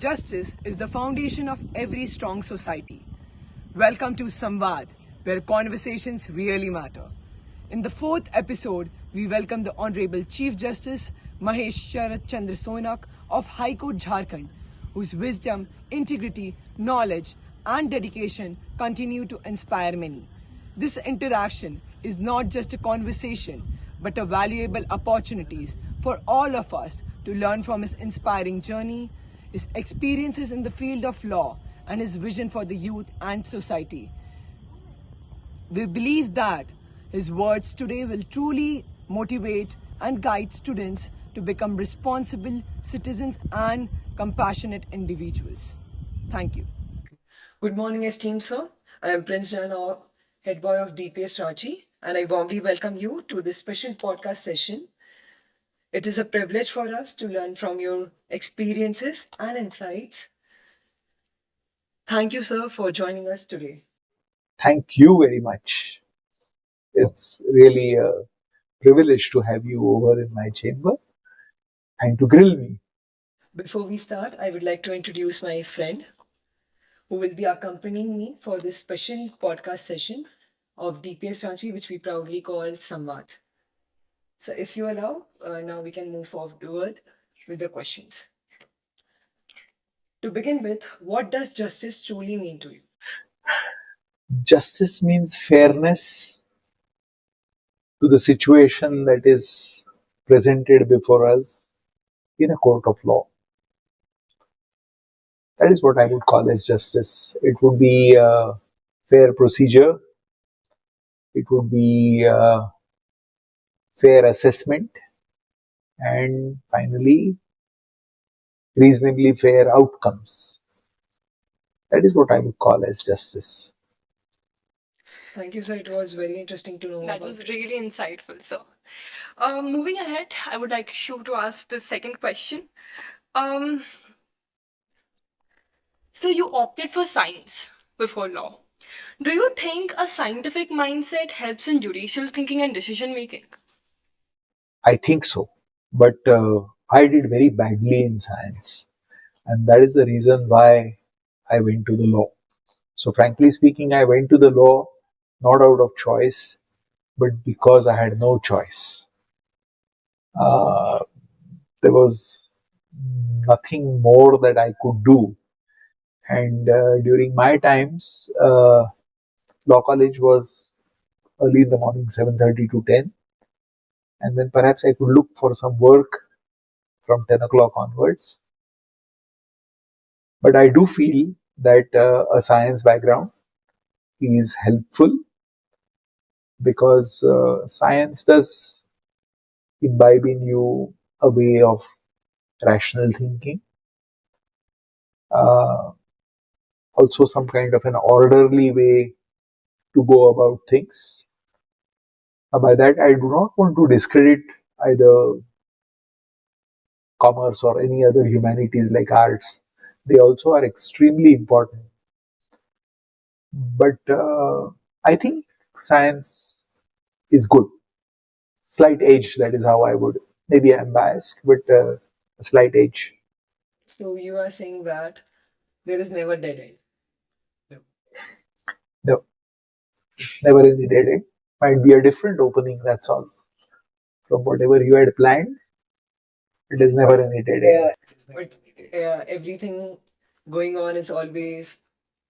Justice is the foundation of every strong society. Welcome to Samvad, where conversations really matter. In the fourth episode, we welcome the Honourable Chief Justice Mahesh Sharadchandra Sonak of High Court Jharkhand, whose wisdom, integrity, knowledge, and dedication continue to inspire many. This interaction is not just a conversation, but a valuable opportunities for all of us to learn from his inspiring journey, his experiences in the field of law, and his vision for the youth and society. We believe that his words today will truly motivate and guide students to become responsible citizens and compassionate individuals. Thank you. Good morning, esteemed sir. I am Prince Jana, head boy of DPS Ranchi, and I warmly welcome you to this special podcast session. It is a privilege for us to learn from your experiences and insights. Thank you, sir, for joining us today. Thank you very much. It's really a privilege to have you over in my chamber and to grill me. Before we start, I would like to introduce my friend who will be accompanying me for this special podcast session of DPS Ranchi, which we proudly call Samvad. So, if you allow, now we can move forward with the questions. To begin with, what does justice truly mean to you? Justice means fairness to the situation that is presented before us in a court of law. That is what I would call as justice. It would be a fair procedure. It would be a fair assessment. And finally, reasonably fair outcomes. That is what I would call as justice. Thank you, sir. It was very interesting to know. That about was it. really insightful, sir. Moving ahead, I would like you to ask the second question. Um, so you opted for science before law. Do you think a scientific mindset helps in judicial thinking and decision making? I think so. But I did very badly in science. And that is the reason why I went to the law. So, frankly speaking, I went to the law not out of choice, but because I had no choice. There was nothing more that I could do. And during my times, law college was early in the morning, 7:30 to 10. And then perhaps I could look for some work from 10 o'clock onwards. But I do feel that a science background is helpful because science does imbibe in you a way of rational thinking, also some kind of an orderly way to go about things. By that, I do not want to discredit either commerce or any other humanities like arts. They also are extremely important. But I think science is good. Slight edge, that is how I would. Maybe I'm biased, but a slight edge. So, you are saying that there is never dead end. No, it's never any dead end. Might be a different opening, that's all. From whatever you had planned, it is never any dead end. But everything going on is always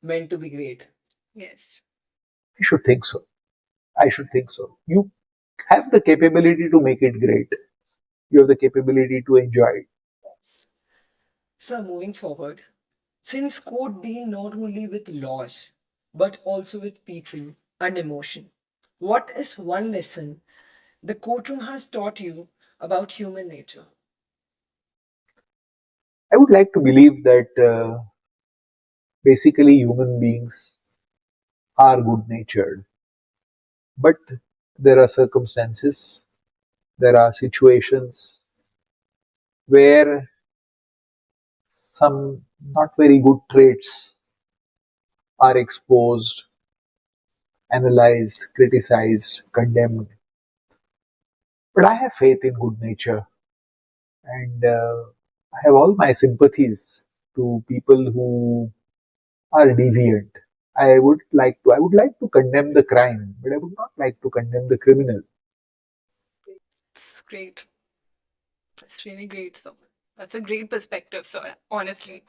meant to be great. Yes. I should think so. I should think so. You have the capability to make it great. You have the capability to enjoy it. So, moving forward, since court deal not only with laws but also with people and emotion, what is one lesson the courtroom has taught you about human nature? I would like to believe that basically human beings are good natured. But there are circumstances, there are situations where some not very good traits are exposed, analyzed, criticized, condemned. But I have faith in good nature and I have all my sympathies to people who are deviant. I would like to condemn the crime, but I would not like to condemn the criminal. It's great. It's really great, sir. That's a great perspective, sir, honestly.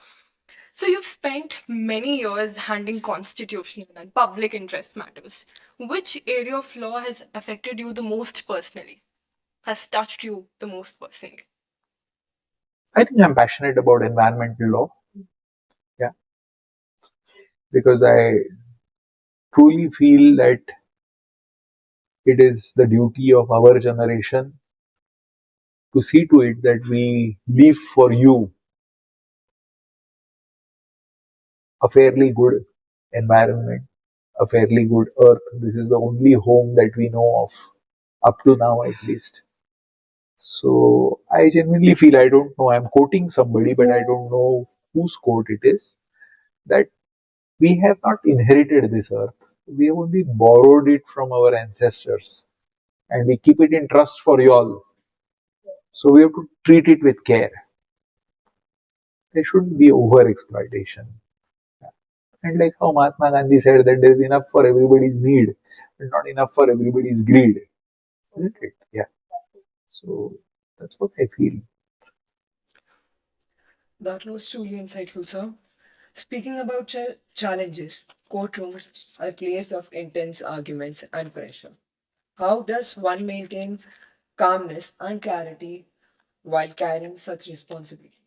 So you've spent many years handling constitutional and public interest matters. Which area of law has affected you the most personally? Has touched you the most personally? I think I'm passionate about environmental law, yeah, because I truly feel that it is the duty of our generation to see to it that we leave for you a fairly good environment, a fairly good earth. This is the only home that we know of, up to now at least. So I genuinely feel, I don't know, I'm quoting somebody, but I don't know whose quote it is, that we have not inherited this earth. We have only borrowed it from our ancestors and we keep it in trust for you all. So we have to treat it with care. There shouldn't be over exploitation. And like how Mahatma Gandhi said that there is enough for everybody's need, but not enough for everybody's greed. Isn't it? Yeah. So that's what I feel. That was truly insightful, sir. Speaking about challenges, courtrooms are a place of intense arguments and pressure. How does one maintain calmness and clarity while carrying such responsibility?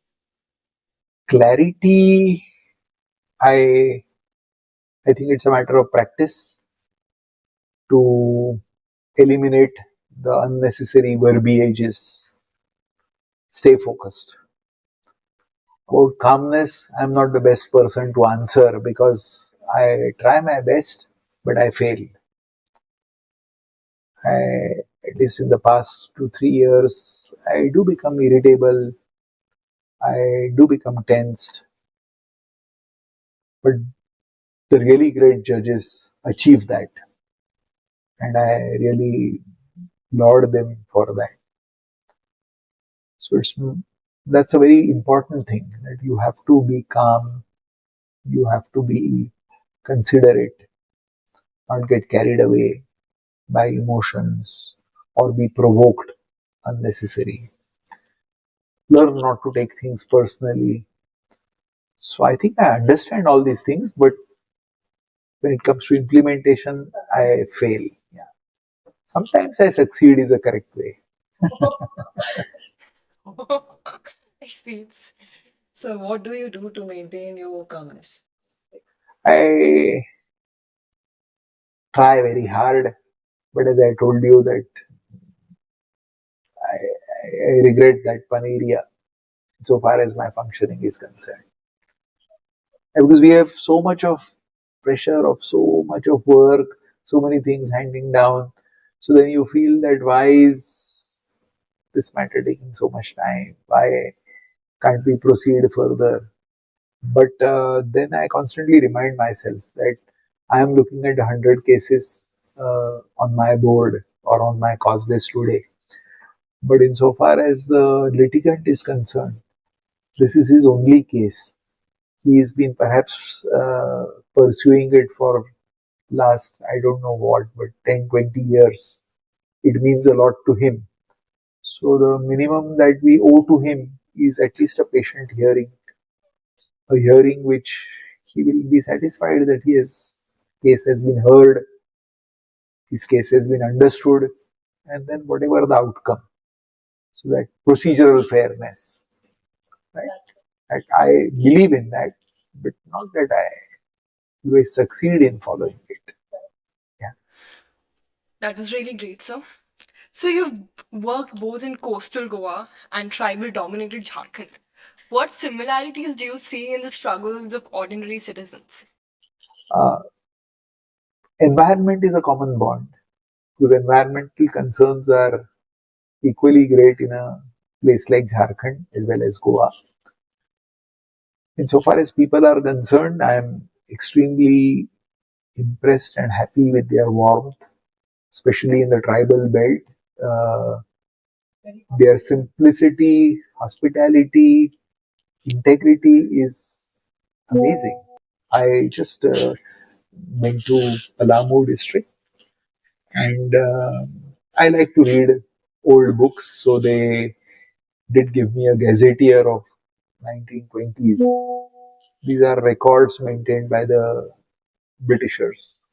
Clarity, I I think it's a matter of practice to eliminate the unnecessary verbiages. Stay focused. About calmness, I'm not the best person to answer because I try my best, but I fail. At least in the past 2 3 years, I do become irritable. I do become tensed. But the really great judges achieve that, and I really laud them for that. So that's a very important thing, that you have to be calm, you have to be considerate, not get carried away by emotions or be provoked unnecessary. Learn not to take things personally. So I think I understand all these things, but when it comes to implementation, I fail. Yeah. Sometimes I succeed is a correct way. I see. So, what do you do to maintain your calmness? I try very hard, but as I told you that I regret that one area so far as my functioning is concerned. Because we have so much of pressure, of so much of work, so many things handing down. So then you feel that why is this matter taking so much time? Why can't we proceed further? But then I constantly remind myself that I am looking at 100 cases on my board or on my cause list today. But insofar as the litigant is concerned, this is his only case. He has been perhaps pursuing it for last, I don't know what, but 10, 20 years. It means a lot to him. So the minimum that we owe to him is at least a patient hearing, a hearing which he will be satisfied that his case has been heard, his case has been understood, and then whatever the outcome. So that procedural fairness, right? That I believe in that, but not that I always succeed in following it. Yeah. That was really great, sir. So you've worked both in coastal Goa and tribal dominated Jharkhand. What similarities do you see in the struggles of ordinary citizens? Uh, Environment is a common bond because environmental concerns are equally great in a place like Jharkhand as well as Goa. Insofar as people are concerned, I am extremely impressed and happy with their warmth, especially in the tribal belt. Uh, their simplicity, hospitality, integrity is amazing. I just went to Palamu district, and I like to read old books, so they did give me a gazetteer of 1920s. These are records maintained by the Britishers,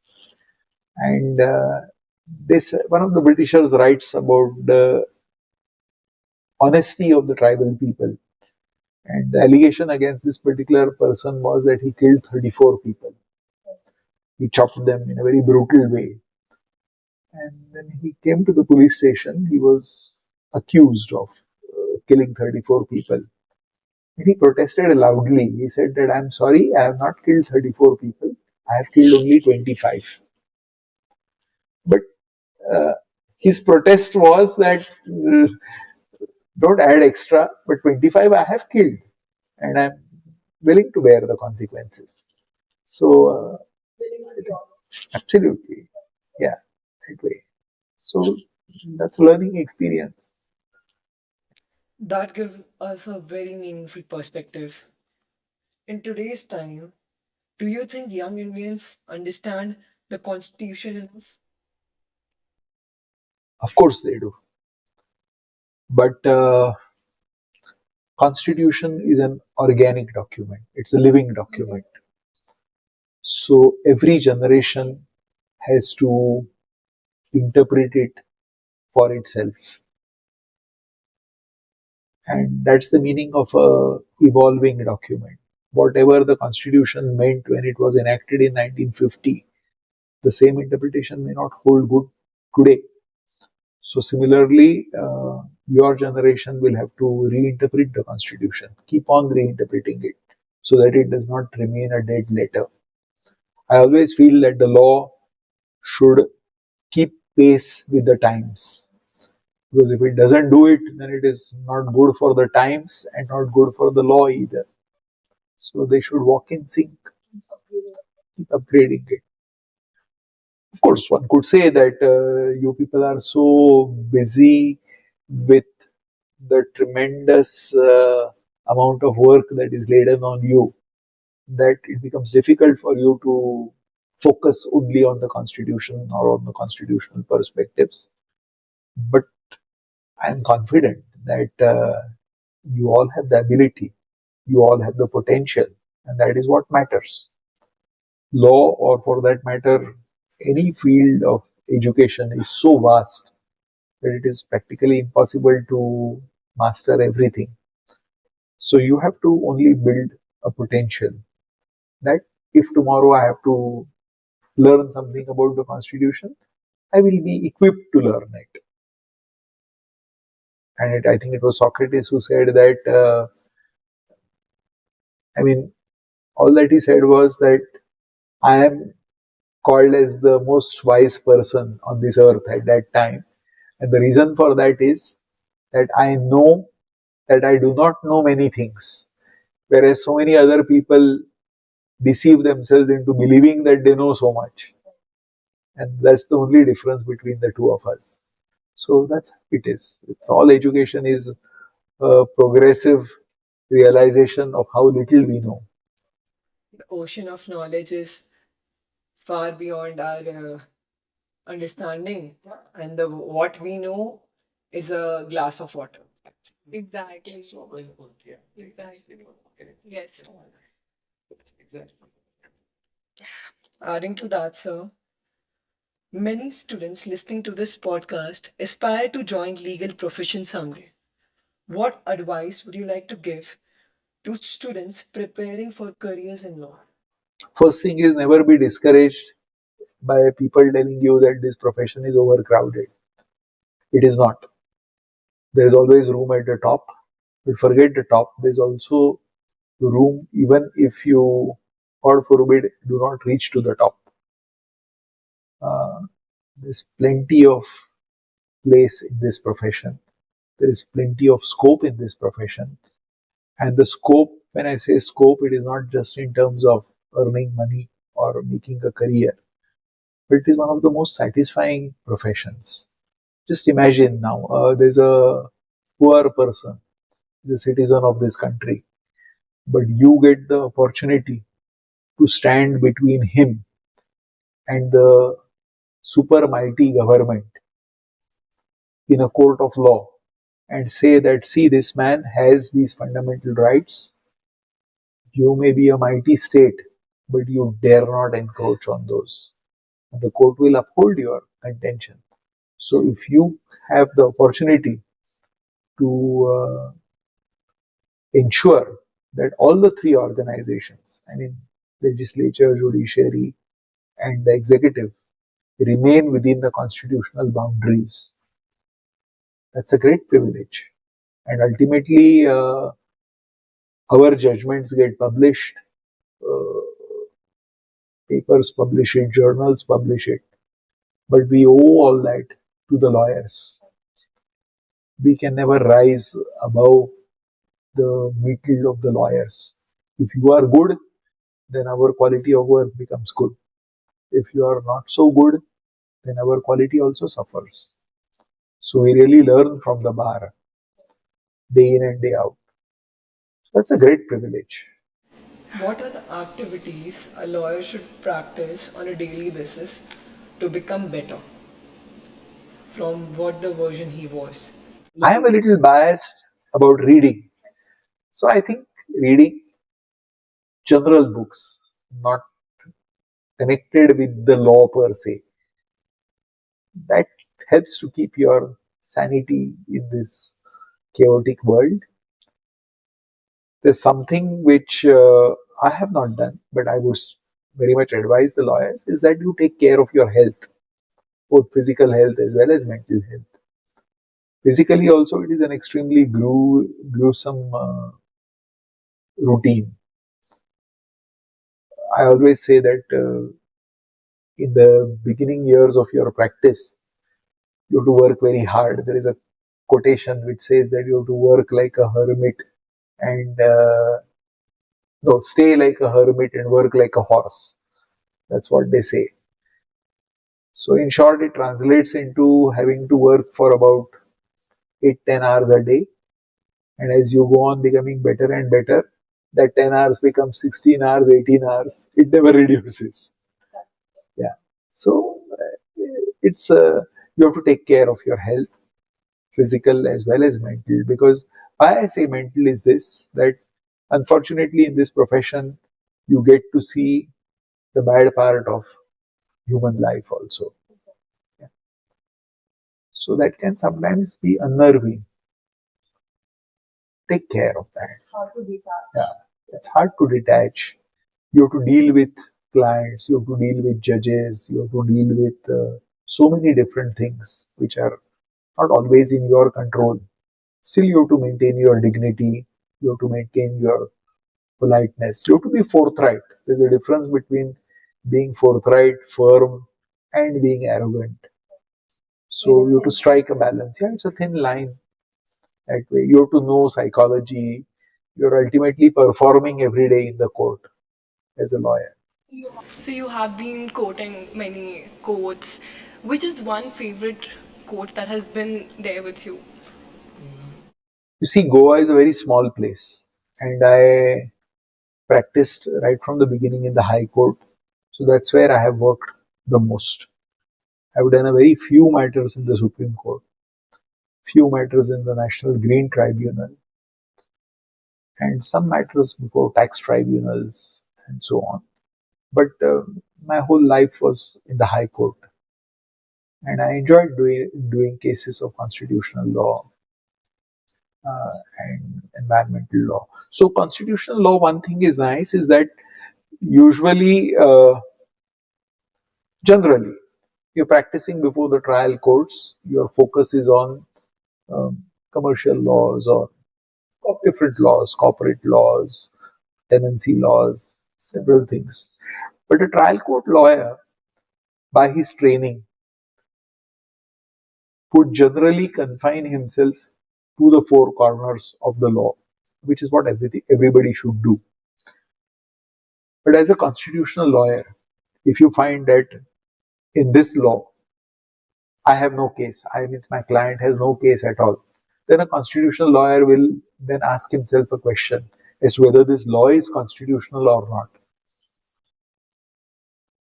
and this one of the Britishers writes about the honesty of the tribal people, and the allegation against this particular person was that he killed 34 people. He chopped them in a very brutal way, and when he came to the police station, he was accused of killing 34 people. And he protested loudly. He said that, "I'm sorry, I have not killed 34 people. I have killed only 25." But uh, his protest was that, don't add extra, but 25 I have killed, and I'm willing to bear the consequences. So, absolutely, yeah, that way. So, that's a learning experience. That gives us a very meaningful perspective. In today's time, do you think young Indians understand the Constitution enough? Of course, they do. But Constitution is an organic document. It's a living document. So every generation has to interpret it for itself. And that's the meaning of a evolving document. Whatever the Constitution meant when it was enacted in 1950, the same interpretation may not hold good today. So similarly, your generation will have to reinterpret the Constitution, keep on reinterpreting it, so that it does not remain a dead letter. I always feel that the law should keep pace with the times, because if it doesn't do it, then it is not good for the times and not good for the law either. So they should walk in sync, keep upgrading it. Of course, one could say that you people are so busy with the tremendous amount of work that is laden on you, that it becomes difficult for you to focus only on the Constitution or on the constitutional perspectives. But I am confident that you all have the ability, you all have the potential, and that is what matters. Law, or for that matter, any field of education, is so vast that it is practically impossible to master everything. So you have to only build a potential, that if tomorrow I have to learn something about the Constitution, I will be equipped to learn it. And I think it was Socrates who said that, all that he said was that I am called as the most wise person on this earth at that time. And the reason for that is that I know that I do not know many things, whereas so many other people deceive themselves into believing that they know so much. And that's the only difference between the two of us. So that's how it is. It's all education is a progressive realization of how little we know. The ocean of knowledge is far beyond our understanding, and the what we know is a glass of water. Exactly. Exactly. Yes. Adding to that, sir, many students listening to this podcast aspire to join legal profession someday. What advice would you like to give to students preparing for careers in law? First thing is, never be discouraged by people telling you that this profession is overcrowded. It is not. There is always room at the top. But forget the top. There is also room, even if you, God forbid, do not reach to the top. There's plenty of place in this profession. There is plenty of scope in this profession. And the scope, when I say scope, it is not just in terms of earning money or making a career, but it is one of the most satisfying professions. Just imagine now, there's a poor person, he's a citizen of this country, but you get the opportunity to stand between him and the super mighty government in a court of law and say that, see, this man has these fundamental rights. You may be a mighty state, but you dare not encroach on those. And the court will uphold your contention. So if you have the opportunity to ensure that all the three organizations, I mean, legislature, judiciary, and the executive, remain within the constitutional boundaries, that's a great privilege. And ultimately, our judgments get published, uh, papers publish it, journals publish it, but we owe all that to the lawyers. We can never rise above the middle of the lawyers. If you are good, then our quality of work becomes good. If you are not so good, then our quality also suffers. So we really learn from the bar, day in and day out. That's a great privilege. What are the activities a lawyer should practice on a daily basis to become better from what the version he was? I am a little biased about reading. So I think reading general books, not connected with the law per se, that helps to keep your sanity in this chaotic world. There's something which I have not done, but I would very much advise the lawyers is that you take care of your health, both physical health as well as mental health. Physically, also, it is an extremely gruesome routine. I always say that in the beginning years of your practice, you have to work very hard. There is a quotation which says that you have to work like a hermit and no, stay like a hermit and work like a horse. That's what they say. So, in short, it translates into having to work for about 8-10 hours a day. And as you go on becoming better and better, that 10 hours becomes 16 hours, 18 hours. It never reduces. Yeah. So, it's you have to take care of your health, physical as well as mental. Because why I say mental is this, that unfortunately in this profession, you get to see the bad part of human life also. Yeah. So that can sometimes be unnerving. Take care of that. It's hard to detach. Yeah, it's hard to detach. You have to deal with clients, you have to deal with judges, you have to deal with so many different things which are not always in your control. Still, you have to maintain your dignity, you have to maintain your politeness, you have to be forthright. There's a difference between being forthright, firm, and being arrogant. So, you have to strike a balance. Yeah, it's a thin line. That way, you have to know psychology. You're ultimately performing every day in the court as a lawyer. So you have been quoting many quotes. Which is one favorite quote that has been there with you? You see, Goa is a very small place, and I practiced right from the beginning in the High Court. So that's where I have worked the most. I've done a very few matters in the Supreme Court, few matters in the National Green Tribunal, and some matters before tax tribunals and so on. But my whole life was in the High Court, and I enjoyed doing cases of constitutional law and environmental law. So, constitutional law, one thing is nice is that usually, generally, you're practicing before the trial courts, your focus is on commercial laws or different laws, corporate laws, tenancy laws, several things. But a trial court lawyer, by his training, would generally confine himself to the four corners of the law, which is what everybody should do. But as a constitutional lawyer, if you find that in this law, I have no case, I means my client has no case at all, then a constitutional lawyer will then ask himself a question as to whether this law is constitutional or not,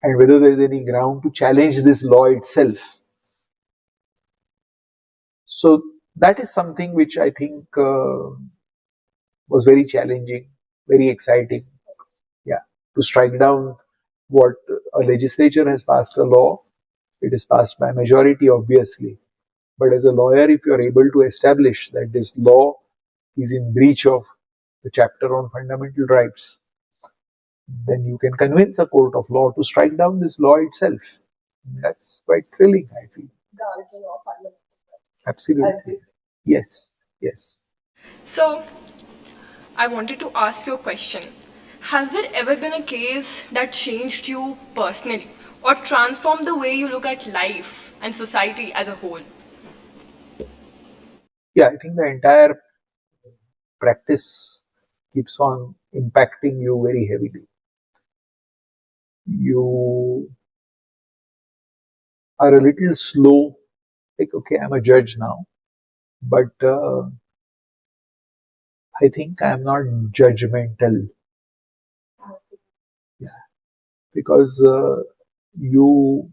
and whether there is any ground to challenge this law itself. So that is something which I think was very challenging, very exciting. Yeah, to strike down what a legislature has passed a law. It is passed by majority, obviously. But as a lawyer, if you are able to establish that this law is in breach of the chapter on fundamental rights, then you can convince a court of law to strike down this law itself. That's quite thrilling, I feel. Absolutely. Yes, yes. So, I wanted to ask you a question. Has there ever been a case that changed you personally or transformed the way you look at life and society as a whole? Yeah, I think the entire practice keeps on impacting you very heavily. You are a little slow, like, okay, I'm a judge now, but I think I'm not judgmental. Yeah, because you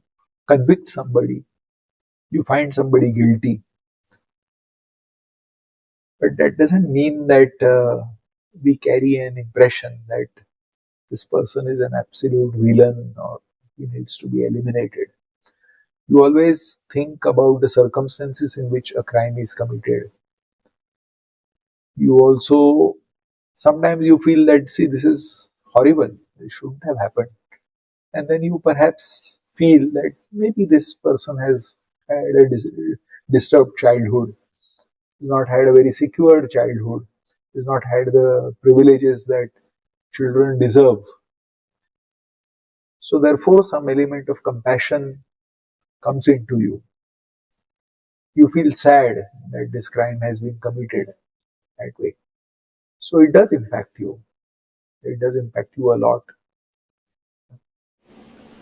convict somebody, you find somebody guilty, but that doesn't mean that we carry an impression that this person is an absolute villain or he needs to be eliminated. You always think about the circumstances in which a crime is committed. You also sometimes you feel that, see, this is horrible, this shouldn't have happened, and then you perhaps feel that maybe this person has had a disturbed childhood, has not had a very secure childhood, has not had the privileges that children deserve. So therefore some element of compassion comes into you. You feel sad that this crime has been committed that way. So it does impact you. It does impact you a lot.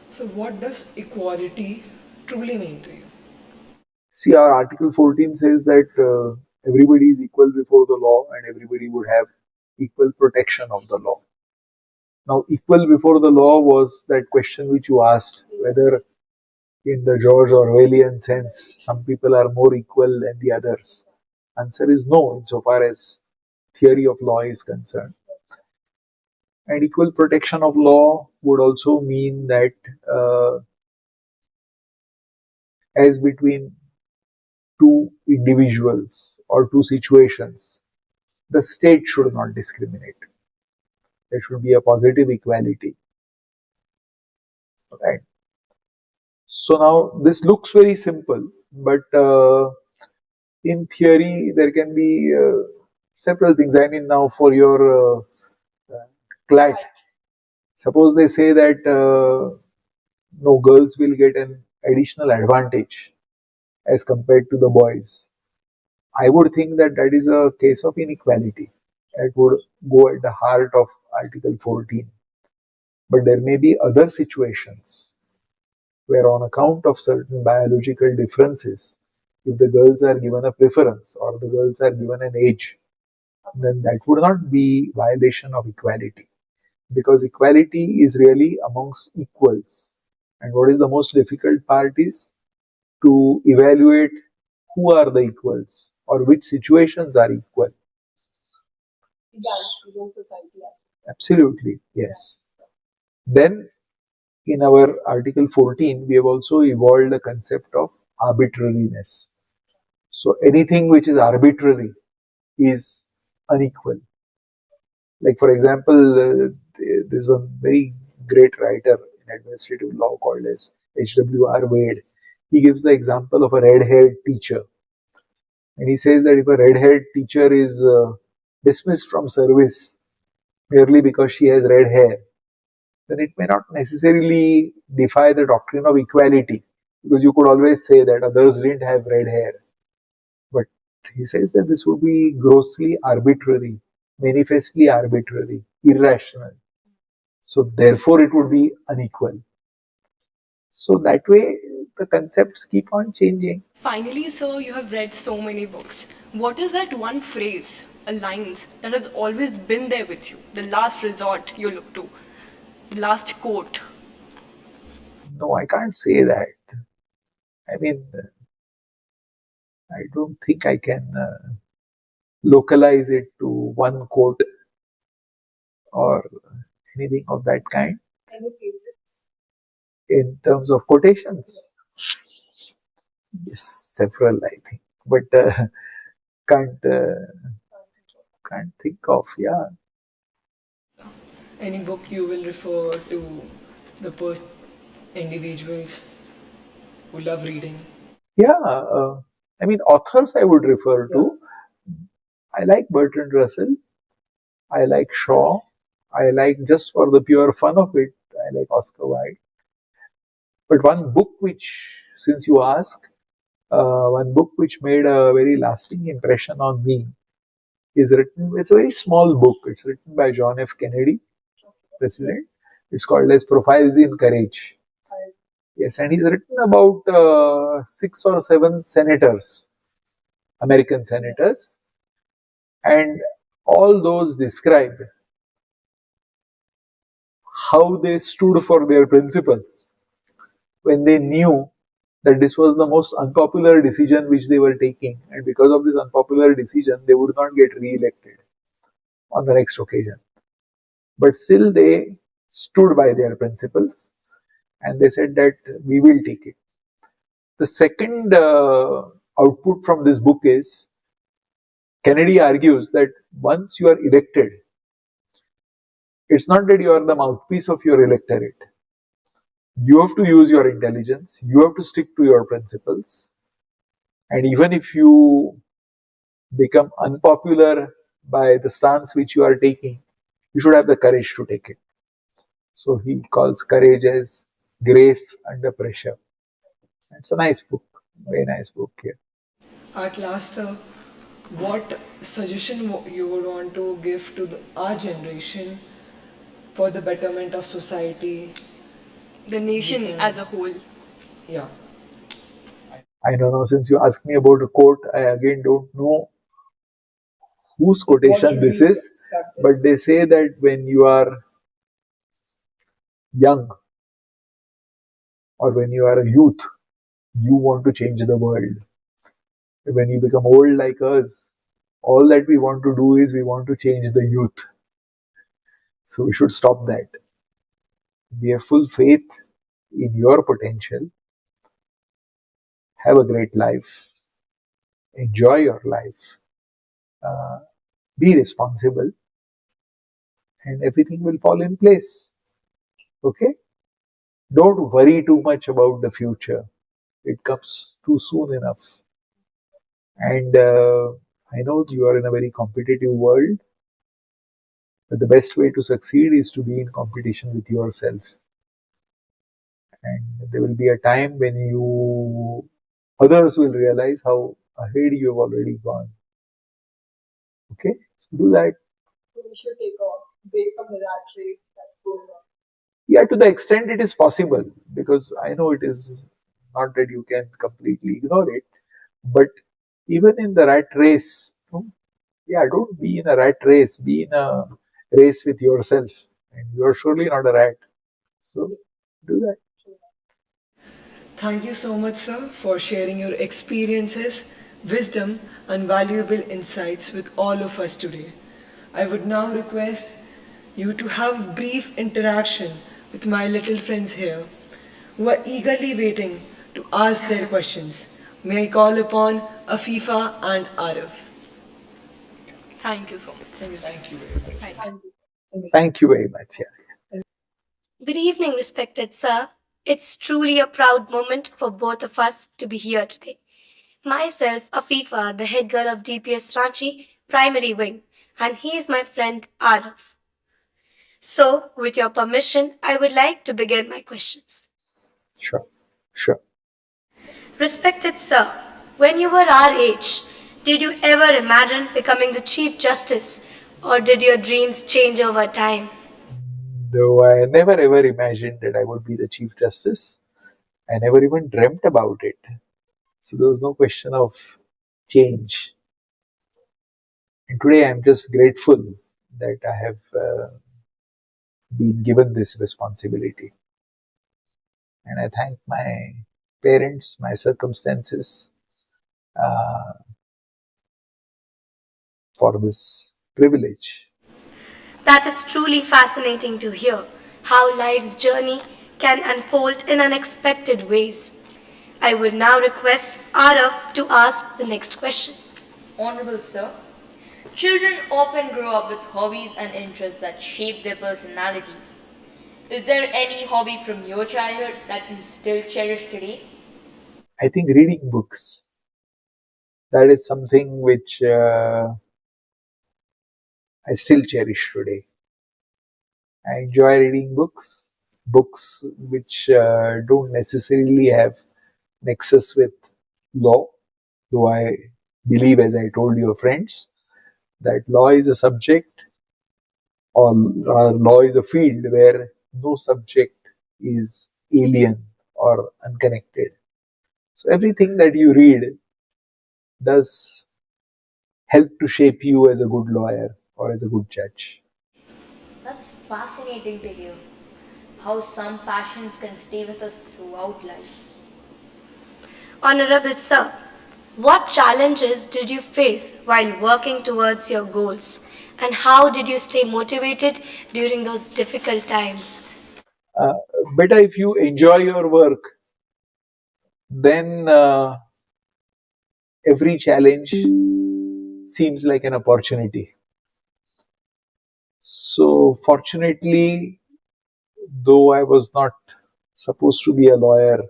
So, what does equality truly mean to you? See, our Article 14 says that everybody is equal before the law and everybody would have equal protection of the law. Now, equal before the law was that question which you asked, whether in the George Orwellian sense, some people are more equal than the others. Answer is no, insofar as theory of law is concerned. And equal protection of law would also mean that as between two individuals or two situations, the state should not discriminate. There should be a positive equality. Right? So now this looks very simple, but in theory there can be several things. I mean, now for your CLAT, suppose they say that no, girls will get an additional advantage as compared to the boys. I would think that that is a case of inequality that would go at the heart of Article 14. But there may be other situations where, on account of certain biological differences, if the girls are given a preference or the girls are given an age, then that would not be violation of equality, because equality is really amongst equals. And what is the most difficult part is to evaluate who are the equals or which situations are equal. Absolutely, yes. Then in our Article 14, we have also evolved the concept of arbitrariness. So anything which is arbitrary is unequal. Like, for example, there's one very great writer in administrative law called as H.W.R. Wade. He gives the example of a red-haired teacher. And he says that if a red-haired teacher is dismissed from service merely because she has red hair, then it may not necessarily defy the doctrine of equality, because you could always say that others didn't have red hair. But he says that this would be grossly arbitrary, manifestly arbitrary, irrational. So therefore it would be unequal. So that way the concepts keep on changing. Finally, sir, you have read so many books. What is that one phrase lines that has always been there with you, the last resort you look to, the last quote? No, I can't say that. I mean, I don't think I can localize it to one quote or anything of that kind. Any favorites? In terms of quotations, yes, several I think, but can't can't think of. Yeah, Any book you will refer to the individuals who love reading? yeah. I mean, authors I would refer to. I like Bertrand Russell. I like Shaw. I like, just for the pure fun of it, I like Oscar Wilde. But one book which, since you ask, one book which made a very lasting impression on me is written. It's a very small book. It's written by John F. Kennedy, President. It's called as Profiles in Courage. Yes, and he's written about 6 or 7 senators, American senators, and all those describe how they stood for their principles when they knew that this was the most unpopular decision which they were taking, and because of this unpopular decision, they would not get re-elected on the next occasion. But still, they stood by their principles and they said that we will take it. The second output from this book is Kennedy argues that once you are elected, it's not that you are the mouthpiece of your electorate. You have to use your intelligence, you have to stick to your principles, and even if you become unpopular by the stance which you are taking, you should have the courage to take it. So he calls courage as grace under pressure. It's a nice book, very nice book here. At last, what suggestion you would want to give to our generation for the betterment of society? The nation as a whole. Yeah. I don't know, since you asked me about a quote, I again don't know whose quotation this is, but they say that when you are young or when you are a youth, you want to change the world. When you become old like us, all that we want to do is we want to change the youth. So we should stop that. We have full faith in your potential. Have a great life. Enjoy your life. Be responsible, and everything will fall in place. Okay? Don't worry too much about the future. It comes too soon enough. And I know you are in a very competitive world, but the best way to succeed is to be in competition with yourself. And there will be a time when others will realize how ahead you have already gone. Okay? So do that. So we should take a break from the rat race that's going on. Yeah, to the extent it is possible, because I know it is not that you can completely ignore it, but even in the rat race, yeah, don't be in a rat race, be in a race with yourself, and you are surely not a rat. So do that. Thank you so much, sir, for sharing your experiences, wisdom, and valuable insights with all of us today. I would now request you to have brief interaction with my little friends here who are eagerly waiting to ask their questions. May I call upon Afifa and Arif? Thank you so much. Thank you very much. Thank you very much. Yeah. Good evening, respected sir. It's truly a proud moment for both of us to be here today. Myself, Afifa, the head girl of DPS Ranchi, primary wing, and he is my friend Araf. So, with your permission, I would like to begin my questions. Sure. Sure. Respected sir, when you were our age, did you ever imagine becoming the Chief Justice, or did your dreams change over time? Though I never ever imagined that I would be the Chief Justice, I never even dreamt about it. So there was no question of change. And today I'm just grateful that I have been given this responsibility. And I thank my parents, my circumstances for this privilege. That is truly fascinating to hear how life's journey can unfold in unexpected ways. I would now request Arav to ask the next question. Honorable Sir, children often grow up with hobbies and interests that shape their personalities. Is there any hobby from your childhood that you still cherish today? I think reading books, that is something which I still cherish today. I enjoy reading books which don't necessarily have nexus with law, though I believe, as I told your friends, that law is a subject, or rather law is a field where no subject is alien or unconnected. So everything that you read does help to shape you as a good lawyer or as a good judge. That's fascinating to hear. How some passions can stay with us throughout life. Honorable Sir, what challenges did you face while working towards your goals? And how did you stay motivated during those difficult times? Uh, Better if you enjoy your work, then every challenge seems like an opportunity. So, fortunately, though I was not supposed to be a lawyer,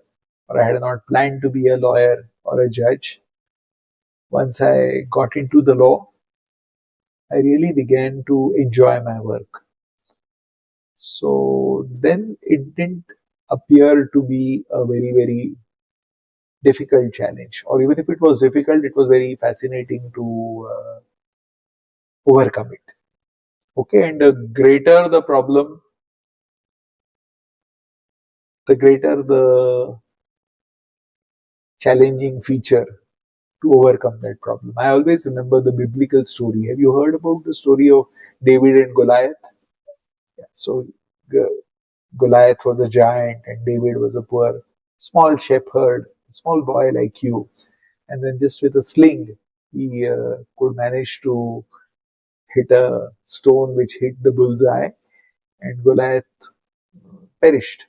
or I had not planned to be a lawyer or a judge, once I got into the law, I really began to enjoy my work. So then it didn't appear to be a very, very difficult challenge, or even if it was difficult, it was very fascinating to overcome it. Okay, and the greater the problem, the greater the challenging feature to overcome that problem. I always remember the biblical story. Have you heard about the story of David and Goliath? Yeah. So Goliath was a giant and David was a poor small shepherd, small boy like you. And then just with a sling, he could manage to hit a stone which hit the bullseye, and Goliath perished.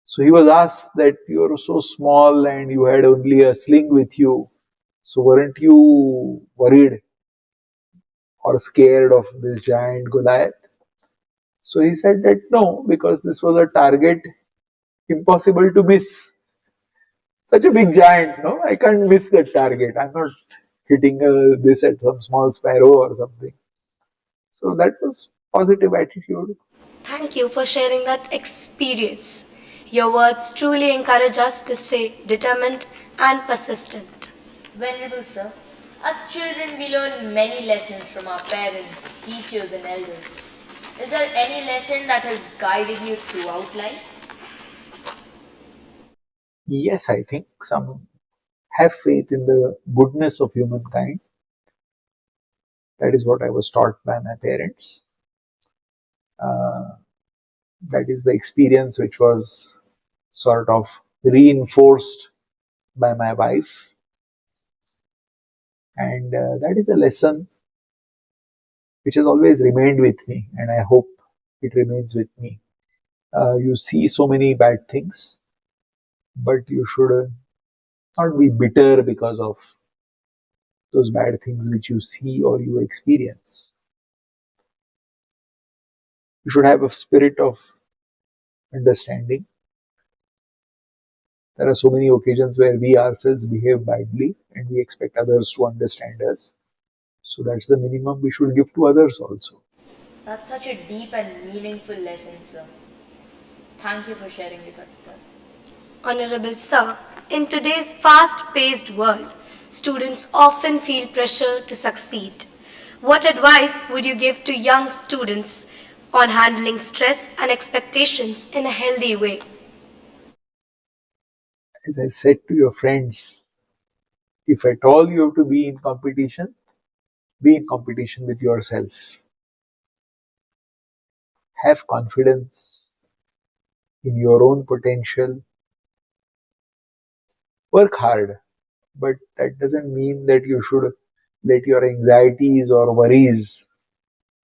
So he was asked that you are so small and you had only a sling with you. So weren't you worried or scared of this giant Goliath? So he said that no, because this was a target impossible to miss. Such a big giant, no, I can't miss that target. I'm not hitting this at some small sparrow or something. So that was positive attitude. Thank you for sharing that experience. Your words truly encourage us to stay determined and persistent. Venerable Sir, as children we learn many lessons from our parents, teachers and elders. Is there any lesson that has guided you throughout life? Yes, I think some have faith in the goodness of humankind. That is what I was taught by my parents. That is the experience which was sort of reinforced by my wife. And that is a lesson which has always remained with me, and I hope it remains with me. You see so many bad things, but you should not be bitter because of those bad things which you see or you experience. You should have a spirit of understanding. There are so many occasions where we ourselves behave badly and we expect others to understand us. So that's the minimum we should give to others also. That's such a deep and meaningful lesson, sir. Thank you for sharing it with us. Honorable Sir, in today's fast-paced world, students often feel pressure to succeed. What advice would you give to young students on handling stress and expectations in a healthy way? As I said to your friends, if at all you have to be in competition, Be in competition with yourself. Have confidence in your own potential. Work hard, but that doesn't mean that you should let your anxieties or worries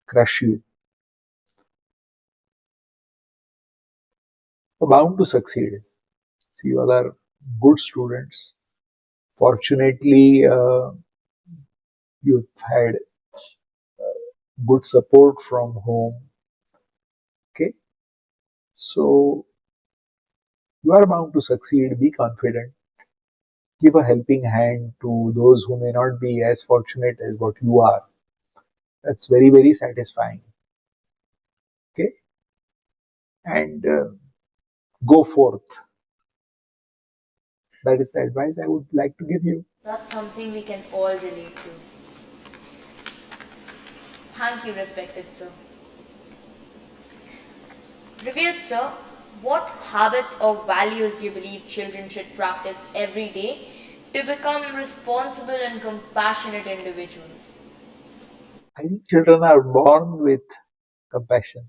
crush you. You're bound to succeed. So you all are good students. Fortunately, you've had good support from home. Okay, so you are bound to succeed. Be confident. Give a helping hand to those who may not be as fortunate as what you are. That's very, very satisfying. Okay, and go forth. That is the advice I would like to give you. That's something we can all relate to. Thank you, respected sir. Revered sir, what habits or values do you believe children should practice every day to become responsible and compassionate individuals? I think children are born with compassion.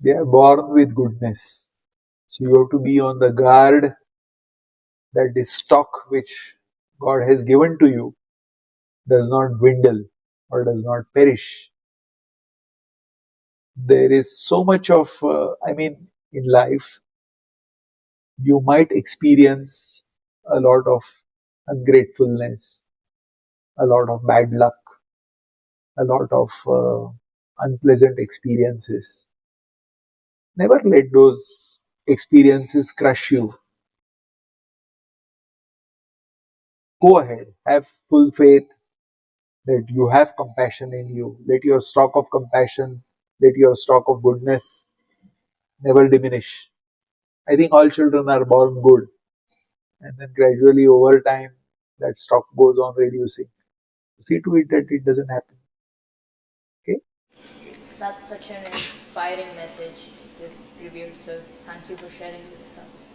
They are born with goodness. So you have to be on the guard that the stock which God has given to you does not dwindle or does not perish. There is so much of, in life, you might experience a lot of ungratefulness, a lot of bad luck, a lot of unpleasant experiences. Never let those experiences crush you. Go ahead, have full faith that you have compassion in you. Let your stock of compassion, let your stock of goodness never diminish. I think all children are born good, and then gradually over time, that stock goes on reducing. See to it that it doesn't happen. Okay? That's such an inspiring message, revered sir. Thank you for sharing it with us.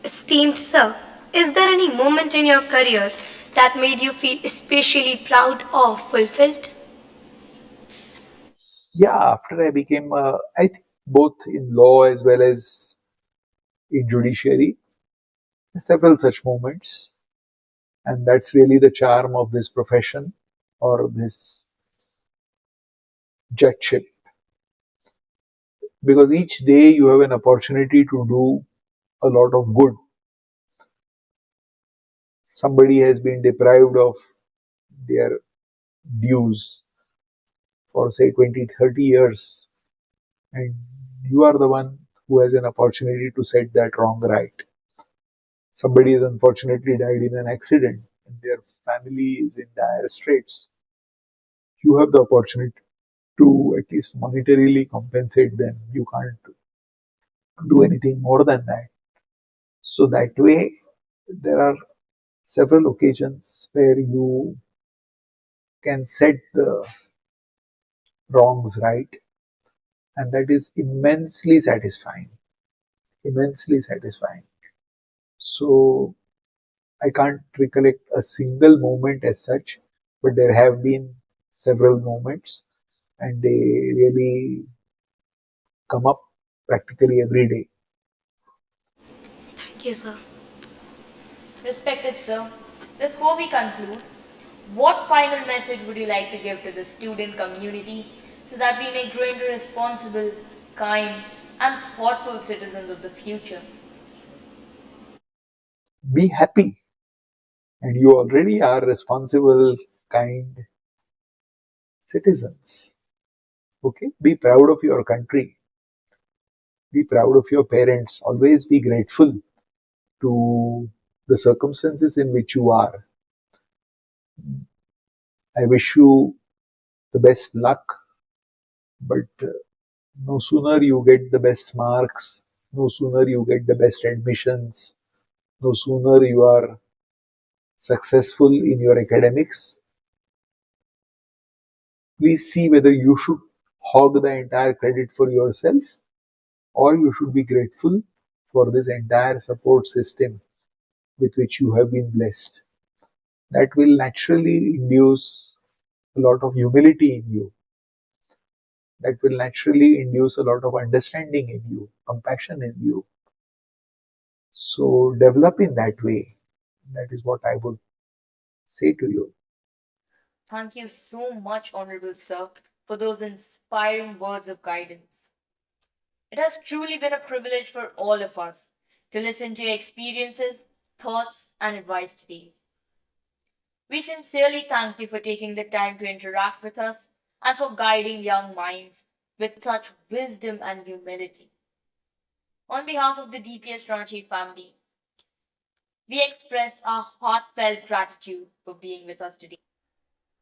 Esteemed sir, is there any moment in your career that made you feel especially proud or fulfilled? Yeah, after I became, I think both in law as well as in judiciary, several such moments. And that's really the charm of this profession or this judgeship. Because each day you have an opportunity to do a lot of good. Somebody has been deprived of their dues for say 20, 30 years, and you are the one who has an opportunity to set that wrong right. Somebody has unfortunately died in an accident and their family is in dire straits. You have the opportunity to at least monetarily compensate them. You can't do anything more than that. So that way, there are several occasions where you can set the wrongs right, and that is immensely satisfying. Immensely satisfying. So I can't recollect a single moment as such, but there have been several moments, and they really come up practically every day. Thank you, sir. Respected sir, before we conclude, what final message would you like to give to the student community so that we may grow into responsible, kind, and thoughtful citizens of the future? Be happy, and you already are responsible, kind citizens. Okay? Be proud of your country. Be proud of your parents. Always be grateful to the circumstances in which you are. I wish you the best luck, but no sooner you get the best marks, no sooner you get the best admissions, no sooner you are successful in your academics, please see whether you should hog the entire credit for yourself or you should be grateful for this entire support system with which you have been blessed. that will naturally induce a lot of humility in you, that will naturally induce a lot of understanding in you, compassion in you. So develop in that way. That is what I would say to you. Thank you so much, Honorable Sir, for those inspiring words of guidance. It has truly been a privilege for all of us to listen to your experiences, thoughts, and advice today. We sincerely thank you for taking the time to interact with us and for guiding young minds with such wisdom and humility. On behalf of the DPS Ranchi family, we express our heartfelt gratitude for being with us today.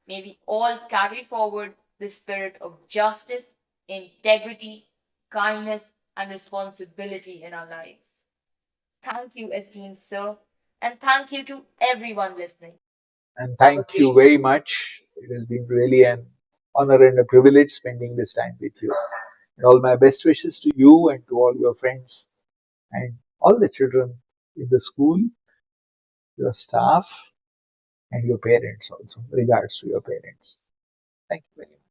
May we all carry forward the spirit of justice, integrity, kindness, and responsibility in our lives. Thank you, esteemed sir, and thank you to everyone listening. And thank you very much. It has been really an honor and a privilege spending this time with you. And all my best wishes to you and to all your friends and all the children in the school, your staff, and your parents also. Regards to your parents. Thank you very much.